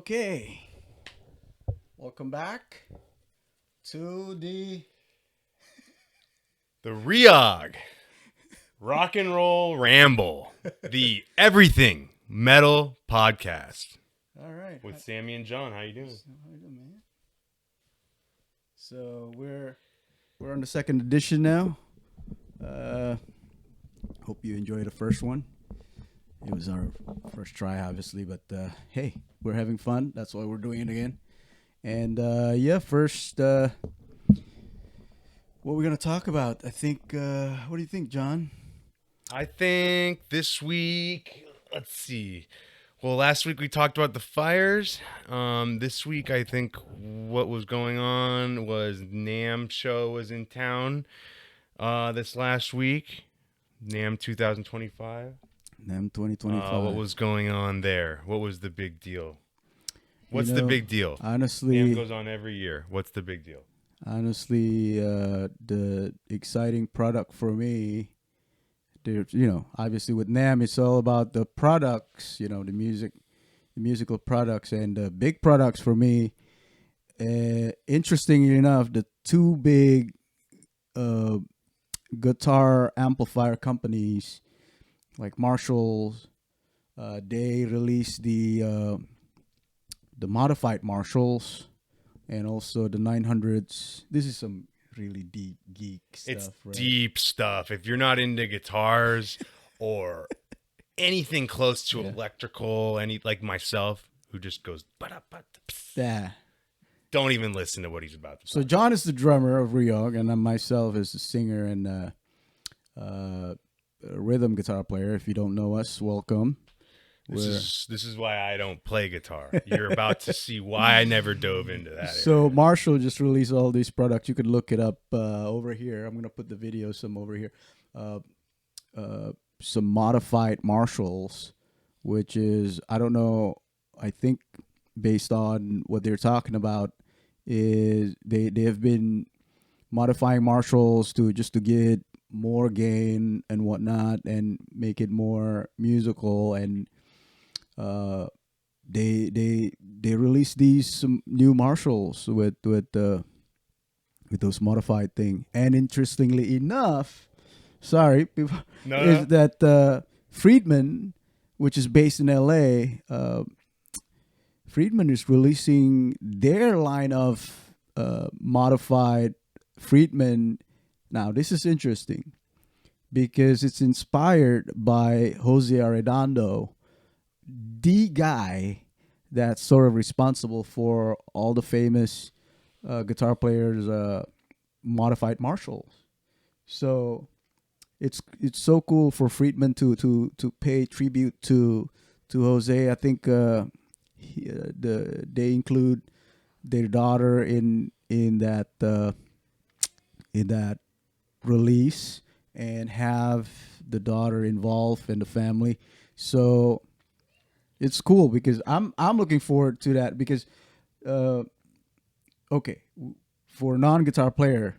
Okay, welcome back to The REOG Rock and Roll Ramble, the everything metal podcast all right. with Sammy and John. How you doing? How you doing, man? So we're on the second edition now. Hope you enjoyed the first one. It was our first try, obviously, but hey, we're having fun. That's why we're doing it again. And first, what we're gonna talk about? I think. What do you think, John? I think this week, let's see. Well, last week we talked about the fires. This week, I think what was going on was NAMM show was in town this last week. NAMM 2025. NAMM 2025. What was going on there? What was the big deal? What's You the know, big deal? Honestly, NAMM goes on every year. What's the big deal? Honestly, the exciting product for me, obviously with NAMM, it's all about the products, the musical products, and the big products for me. Interestingly enough, the two big guitar amplifier companies like Marshall's, they released the modified Marshalls and also the 900s. This is some really deep geek stuff. It's right? deep stuff. If you're not into guitars or anything close to electrical, like myself, who just goes, Yeah. don't even listen to what he's about to So talk. John is the drummer of REOG, and I myself is the singer and rhythm guitar player. If you don't know us, welcome. This is why I don't play guitar. You're about to see why I never dove into that. So area. Marshall just released all these products. You could look it up over here. I'm gonna put the video some over here. Some modified Marshalls, which is, I don't know. I think based on what they're talking about is they have been modifying Marshalls to get more gain and whatnot and make it more musical, and they released these some new Marshalls with those modified thing. And interestingly enough, that Friedman, which is based in LA, Friedman is releasing their line of modified Friedman. Now this is interesting because it's inspired by Jose Arredondo, the guy that's sort of responsible for all the famous guitar players' modified Marshalls. So it's so cool for Friedman to pay tribute to Jose. I think they include their daughter in that release and have the daughter involved in the family. So it's cool because I'm looking forward to that because for a non-guitar player,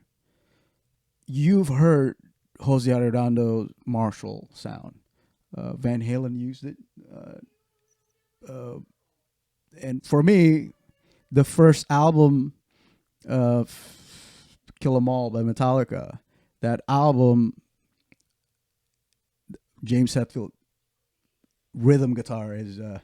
you've heard Jose Arredondo's Marshall sound. Van Halen used it. And for me, the first album of Kill 'Em All by Metallica, that album, James Hetfield rhythm guitar is a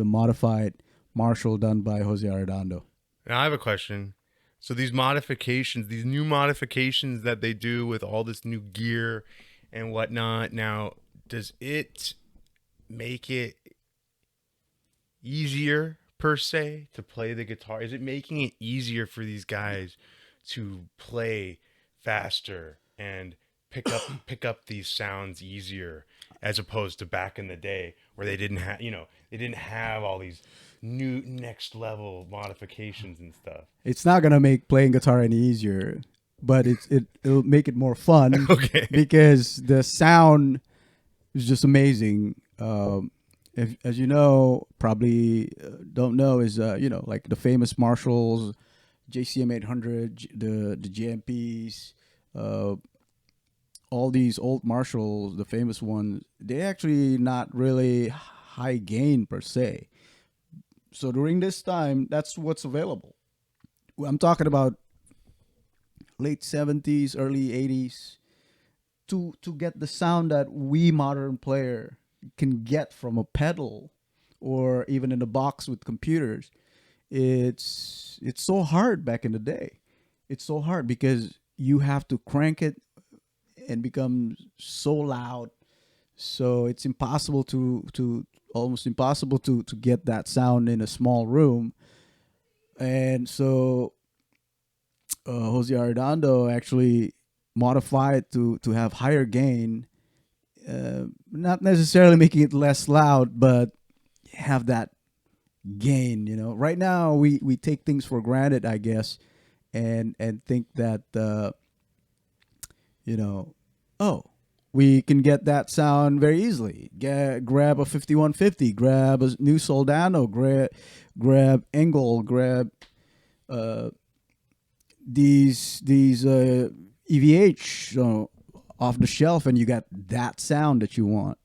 modified Marshall done by Jose Arredondo. Now I have a question. So these modifications, these new modifications that they do with all this new gear and whatnot, now, does it make it easier, per se, to play the guitar? Is it making it easier for these guys to play faster and pick up these sounds easier, as opposed to back in the day where they didn't have all these new next level modifications and stuff? It's not gonna make playing guitar any easier, but it'll make it more fun. Okay. Because the sound is just amazing. As you know, probably don't know, is like the famous Marshalls, JCM 800, the JMPs, all these old Marshalls, the famous ones. They actually not really high gain per se, So during this time, that's what's available. I'm talking about late 70s, early 80s. To get the sound that we modern player can get from a pedal or even in a box with computers, it's so hard back in the day. It's so hard because you have to crank it and become so loud, so it's impossible to almost impossible to get that sound in a small room. And so Jose Arredondo actually modified to have higher gain, not necessarily making it less loud, but have that gain. Right now we take things for granted, I guess, and think that you know, oh, we can get that sound very easily. Grab a 5150, grab a new Soldano, grab Engel, grab uh, these EVH off the shelf, and you got that sound that you want.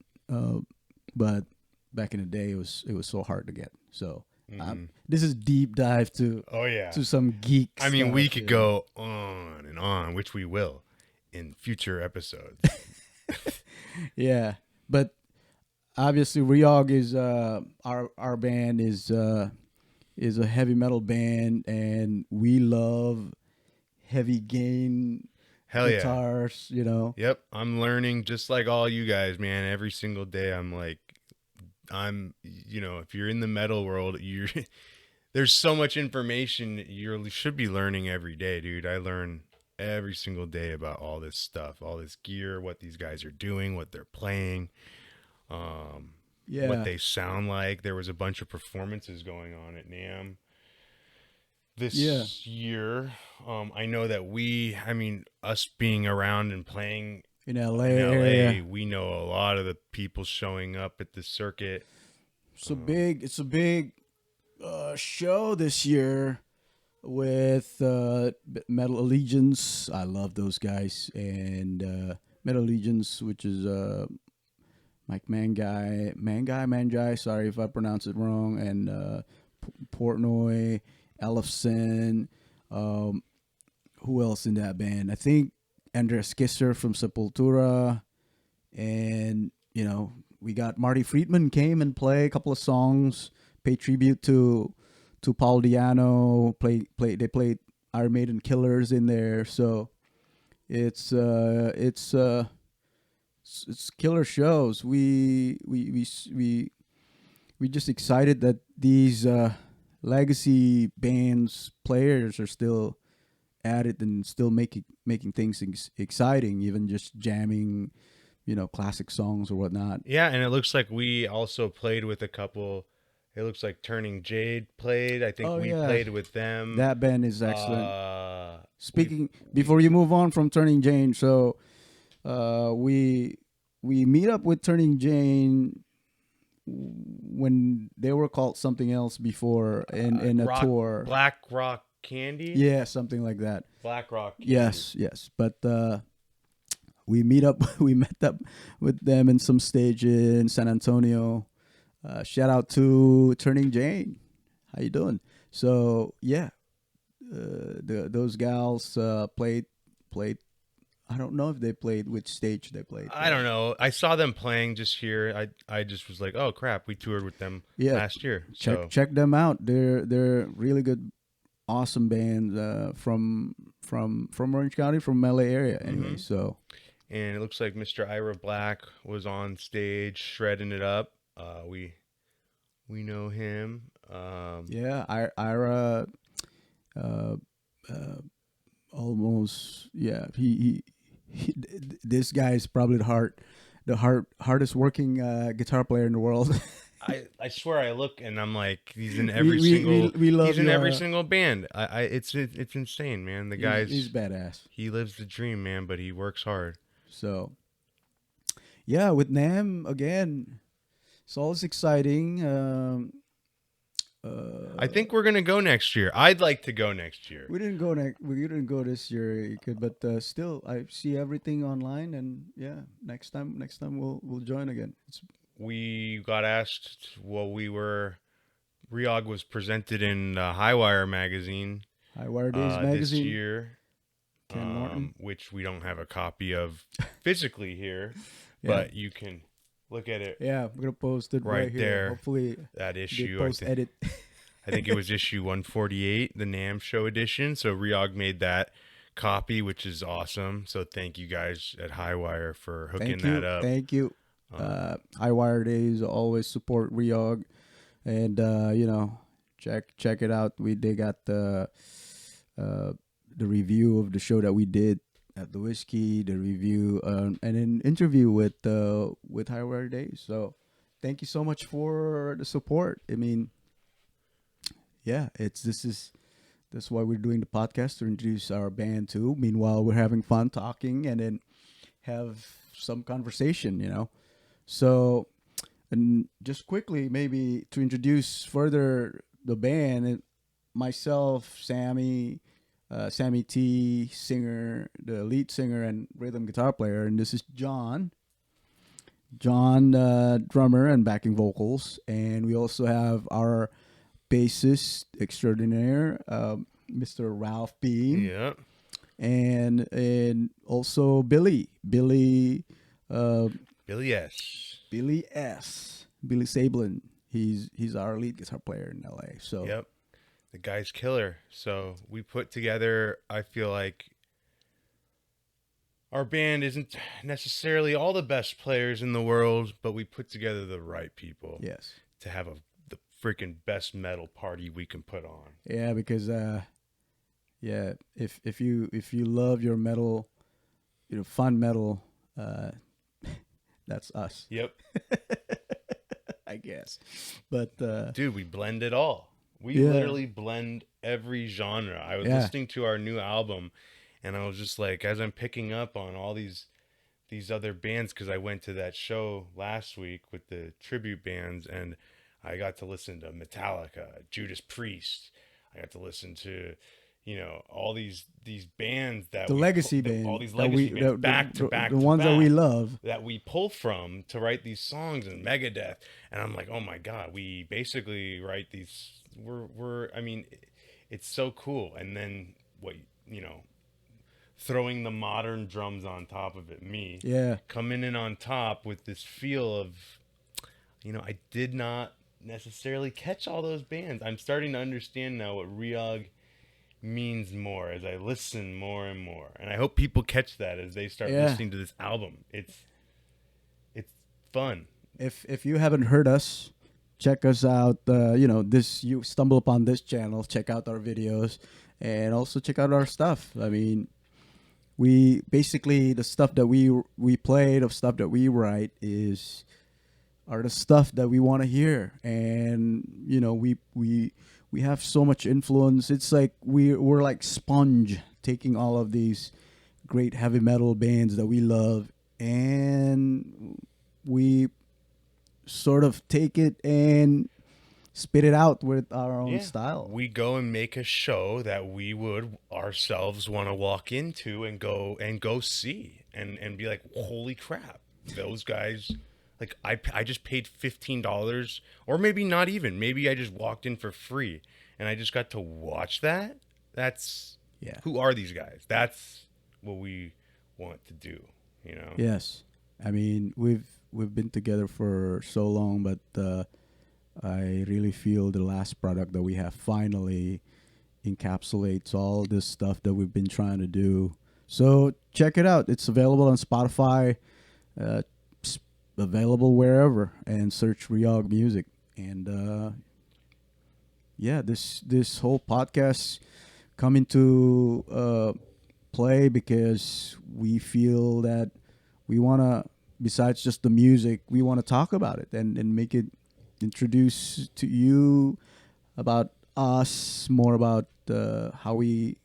But back in the day, it was so hard to get. So this is deep dive Oh yeah. to some geek. I mean, stuff, we could go on and on, which we will in future episodes. Yeah, but obviously REOG is our band is a heavy metal band, and we love heavy gain Hell yeah. guitars. Yep, I'm learning just like all you guys, man. Every single day, if you're in the metal world, there's so much information you should be learning every day, dude. I learn every single day about all this stuff, all this gear, what these guys are doing, what they're playing, Yeah, what they sound like. There was a bunch of performances going on at NAMM this year. I know that us being around and playing in LA, in LA, area. we know a lot of the people showing up at the circuit. It's a big show this year with Metal Allegiance. I love those guys, and Metal Allegiance, which is Mike Mangai. Sorry if I pronounce it wrong, and Portnoy, Ellefson. Who else in that band? I think Andreas Kisser from Sepultura, and we got Marty Friedman came and play a couple of songs, pay tribute to Paul Diano. They played Iron Maiden Killers in there, so it's killer shows. We just excited that these legacy bands players are still at it and still making things exciting, even just jamming, classic songs or whatnot. Yeah, and it looks like we also played with a couple. It looks like Turning Jade played. I think we played with them. That band is excellent. Speaking before you move on from Turning Jane, so we meet up with Turning Jane when they were called something else before in a tour. Black Rock Candy? Yeah, something like that. Black Rock Candy. Yes. But we met up with them in some stage in San Antonio. Shout out to Turning Jane. How you doing? So yeah, those gals played. I don't know if they played, which stage they played. I don't know. I saw them playing just here. I just was like, oh crap, we toured with them last year. Check them out. They're really good, awesome band from Orange County, from LA area anyway. So, and it looks like Mr. Ira Black was on stage shredding it up. We know him. Ira. Almost, yeah. He this guy is probably the hardest working guitar player in the world. I swear I look and I'm like, he's in every every single band. It's insane, man. The guy's he's badass. He lives the dream, man, but he works hard. So yeah, with NAMM again, it's always exciting. I think we're gonna go next year. I'd like to go next year. We didn't go this year, but still, I see everything online, and yeah, next time we'll join again. We got asked what we were REOG was presented in Highwire magazine Highwire Days this magazine. year, Ken Norton. which we don't have a copy of physically here, Yeah. but you can look at it Yeah, I'm gonna post it right, right here. there. Hopefully, That they issue, post edit. I think it was issue 148, the NAMM show edition. So REOG made that copy, which is awesome. So thank you guys at Highwire for hooking that up. Thank you. Highwire Days always support REOG, and check it out. They got the review of the show that we did at the Whiskey, the review, and an interview with Highwire Days. So thank you so much for the support. I mean, yeah, that's why we're doing the podcast, to introduce our band too. Meanwhile, we're having fun talking and then have some conversation. So, and just quickly, maybe to introduce further the band, myself, Sammy T, singer, the lead singer and rhythm guitar player, and this is John, drummer and backing vocals, and we also have our bassist extraordinaire, Mr. Ralph Beam, Yeah. and also Billy Billy S. Billy Sablin. He's our lead guitar player in LA. So Yep. The guy's killer. So we put together, I feel like our band isn't necessarily all the best players in the world, but we put together the right people yes, to have the freaking best metal party we can put on. yeah, because if you love your metal, fun metal, that's us. Yep. I guess. But dude, we blend it all. We literally blend every genre. I was listening to our new album, and I was just like, as I'm picking up on all these other bands, because I went to that show last week with the tribute bands, and I got to listen to Metallica, Judas Priest. I got to listen to, all these bands that the legacy band, all these legacy bands, back to back, the ones that we love, that we pull from to write these songs, and Megadeth. And I'm like, oh my god, we basically write these. I mean, it's so cool. And then throwing the modern drums on top of it, coming in on top with this feel of, I did not necessarily catch all those bands. I'm starting to understand now what REOG means more as I listen more and more, and I hope people catch that as they start listening to this album. It's fun. If you haven't heard us, check us out. You stumble upon this channel, check out our videos, and also check out our stuff. I mean, we basically, the stuff that we play, the stuff that we write are the stuff that we want to hear, and we have so much influence. It's like we're like sponge, taking all of these great heavy metal bands that we love, and we sort of take it and spit it out with our own style. We go and make a show that we would ourselves want to walk into and go see and be like, holy crap, those guys. Like, I just paid $15, or maybe not even. Maybe I just walked in for free, and I just got to watch that. That's who are these guys? That's what we want to do, Yes, I mean, we've been together for so long, but I really feel the last product that we have finally encapsulates all this stuff that we've been trying to do. So check it out. It's available on Spotify. Available wherever, and search REOGmusic. And this whole podcast come into play because we feel that we want to, besides just the music, we want to talk about it and make it, introduce to you about us, more about how we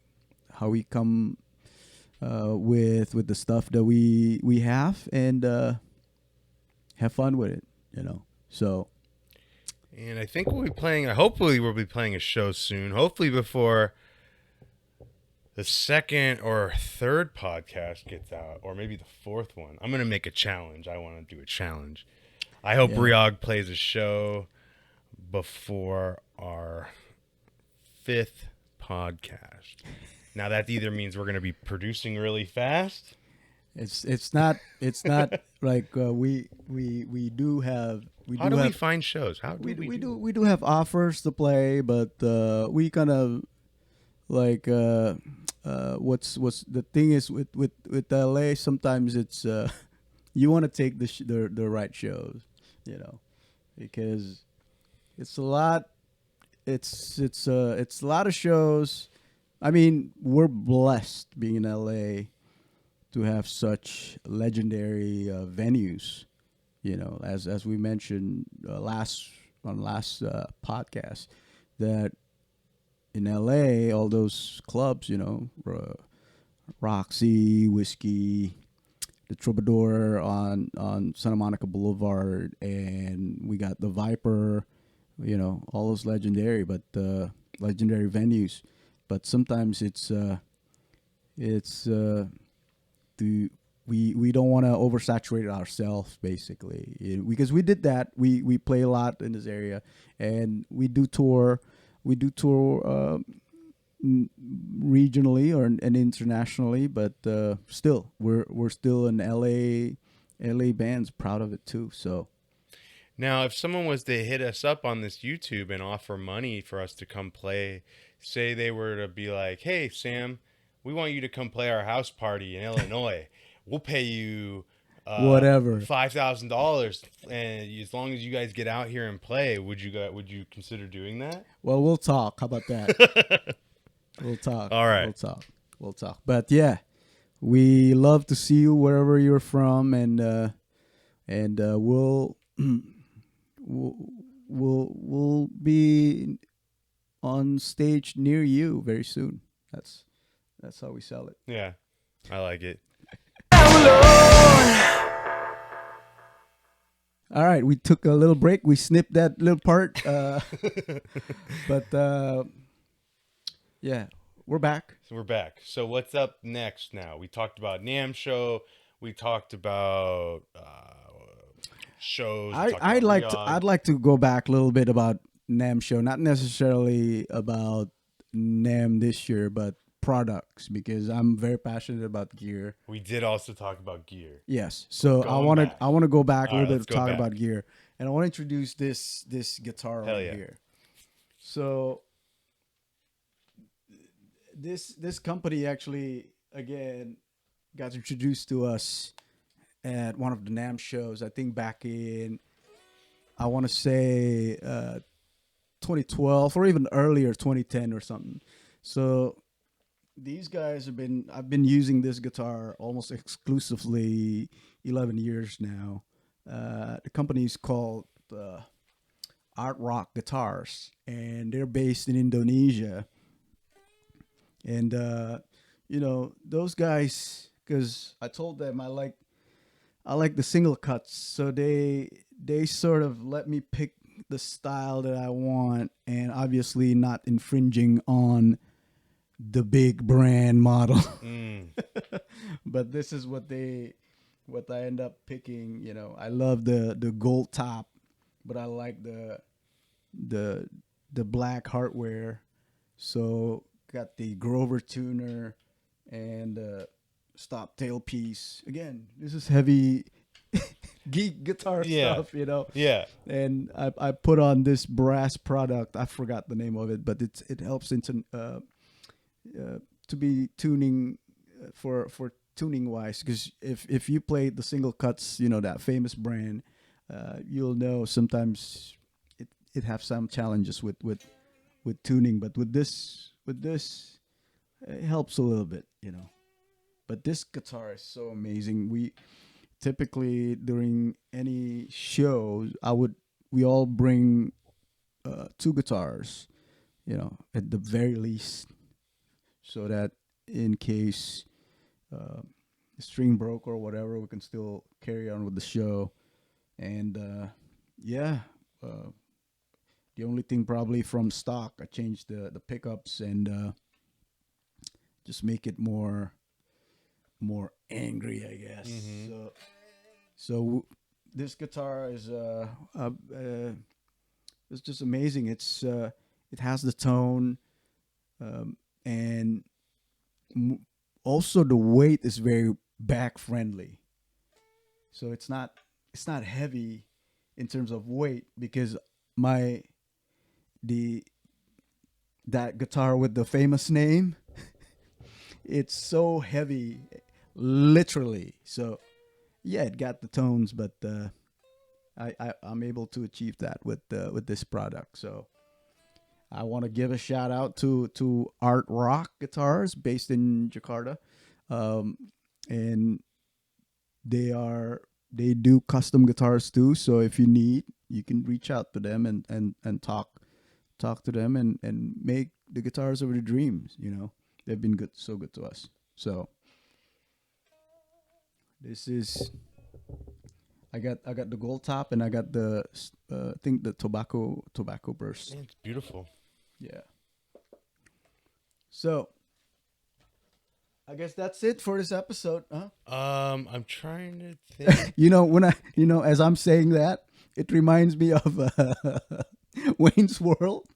come with the stuff that we have, and have fun with it, So, and I think we'll be playing. Hopefully, we'll be playing a show soon. Hopefully, before the second or third podcast gets out, or maybe the fourth one. I'm gonna make a challenge. I want to do a challenge. I hope REOG plays a show before our 5th podcast. Now that either means we're going to be producing really fast. It's not like we do have How do we find shows? How do we do have offers to play, but we kind of like what's the thing is with LA, sometimes it's you want to take the right shows, you know, because it's a lot. It's a lot of shows. I mean, we're blessed being in LA to have such legendary venues. You know, as we mentioned last podcast, that in LA, all those clubs, you know, Roxy, Whiskey, the Troubadour on Santa Monica Boulevard, and we got the Viper, you know, all those legendary venues. But sometimes we don't want to oversaturate ourselves, basically, because we did that. We play a lot in this area, and we do tour regionally and internationally, but still we're still an LA bands, proud of it too. So now, if someone was to hit us up on this YouTube and offer money for us to come play, say they were to be like, "Hey, Sam, we want you to come play our house party in Illinois. We'll pay you whatever. $5,000, and as long as you guys get out here and play, would you consider doing that?" Well, we'll talk. How about that? We'll talk. All right. We'll talk. But yeah, we love to see you wherever you're from, and we'll we'll be on stage near you very soon. That's how we sell it. Yeah, I like it. All right, we took a little break. We snipped that little part, but yeah, we're back. So we're back. So what's up next now? We talked about NAMM show. We talked about shows. I'd like to go back a little bit about NAMM show, not necessarily about NAMM this year, but products, because I'm very passionate about gear. We did also talk about gear. Yes, so I want to go back a little bit to talk about gear, and I want to introduce this guitar right here. So this company actually again got introduced to us at one of the NAMM shows. I think back in, I want to say 2012 or even earlier, 2010 or something. So these guys I've been using this guitar almost exclusively 11 years now. The company is called REOG Guitars, and they're based in Indonesia. And you know, those guys, because I told them I like the single cuts, so they sort of let me pick the style that I want, and obviously not infringing on the big brand model. But this is what I end up picking. You know, I love the gold top, but I like the black hardware. So got the Grover tuner and stop tailpiece. Again, this is heavy geek guitar stuff, you know. Yeah. And I put on this brass product. I forgot the name of it, but it helps into to be tuning for tuning wise. Because if you play the single cuts, you know, that famous brand, you'll know sometimes it have some challenges with tuning. But with this it helps a little bit, you know. But this guitar is so amazing. We typically during any shows, we all bring 2 guitars, you know, at the very least, so that in case the string broke or whatever, we can still carry on with the show. And the only thing probably from stock, I changed the pickups and just make it more angry, I guess. Mm-hmm. So this guitar is it's just amazing. It has the tone, and also the weight is very back friendly. So it's not heavy in terms of weight because my the that guitar with the famous name, it's so heavy, literally. So yeah, it got the tones, but I'm able to achieve that with this product. So I want to give a shout out to Art Rock Guitars based in Jakarta, um, and they do custom guitars too. So if you need, you can reach out to them and talk to them and make the guitars of your dreams. They've been so good to us. So this is I got the gold top and I got the I think the tobacco burst. Yeah, it's beautiful. Yeah. So I guess that's it for this episode, huh? I'm trying to think. As I'm saying that, it reminds me of Wayne's World.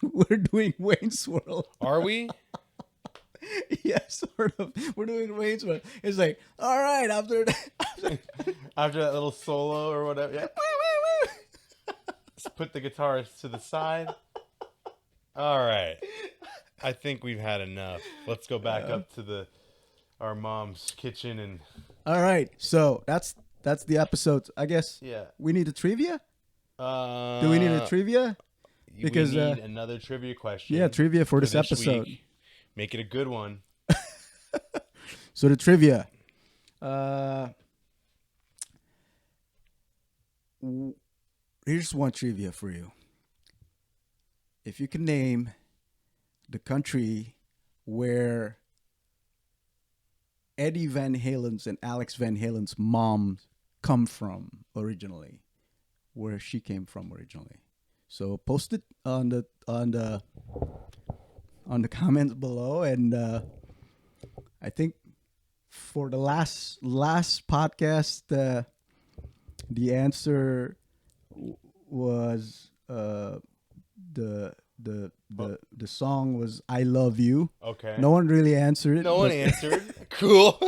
We're doing Wayne's World. Are we? Yeah, sort of. We're doing Wayne's World. It's like, all right, after that, After that little solo or whatever. Yeah. Let's put the guitars to the side. All right. I think we've had enough. Let's go back up to our mom's kitchen and. All right, so that's the episode. I guess. Yeah. We need a trivia. Do we need a trivia? Because we need another trivia question. Yeah, trivia for this episode. Week. Make it a good one. So the trivia. Here's one trivia for you. If you can name the country where Eddie Van Halen's and Alex Van Halen's mom come from originally, where she came from originally. So post it on the comments below, and I think for the last podcast, the answer was the song was "I Love You." Okay. No one really answered it. No one answered. Cool.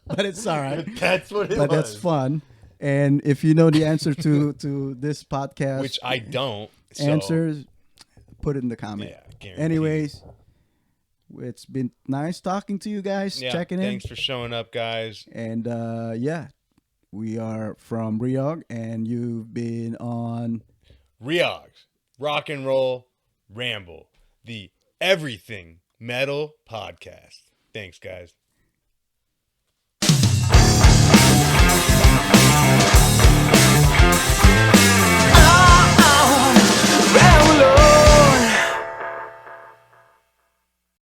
But it's all right. That's what it but was. That's fun. And if you know the answer to this podcast, which I don't, answers, put it in the comment. Yeah, guaranteed. Anyways, it's been nice talking to you guys. Yeah, checking in. Thanks for showing up, guys. And yeah, we are from REOG, and you've been on REOG's Rock and Roll Ramble, the Everything Metal Podcast. Thanks, guys.